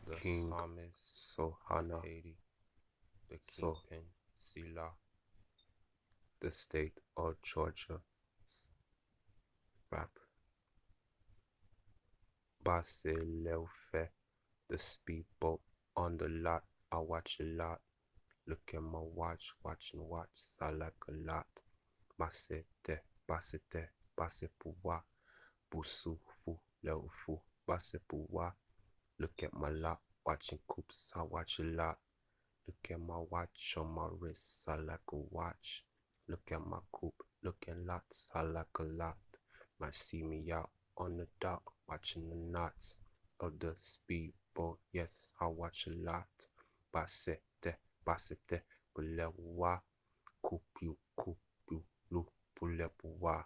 the King psalmist, Sohana, Haiti, the so KingPin, Sila, the state of Georgia rap. Basse Leufe, the speedboat on the lot. I watch a lot. Look at my watch, watch, I like a lot. Basete, basete, basse pouwa, busu, fu, leu fu, basse pouwa. Look at my lot, watching coops, I watch a lot. Look at my watch on my wrist, I like a watch. Look at my coupe, looking lots, I like a lot. Might see me out on the dock, watching the knots of the speedboat. Yes, I watch a lot. Basete, basete, pulewa, coupe you, lu, pulewa.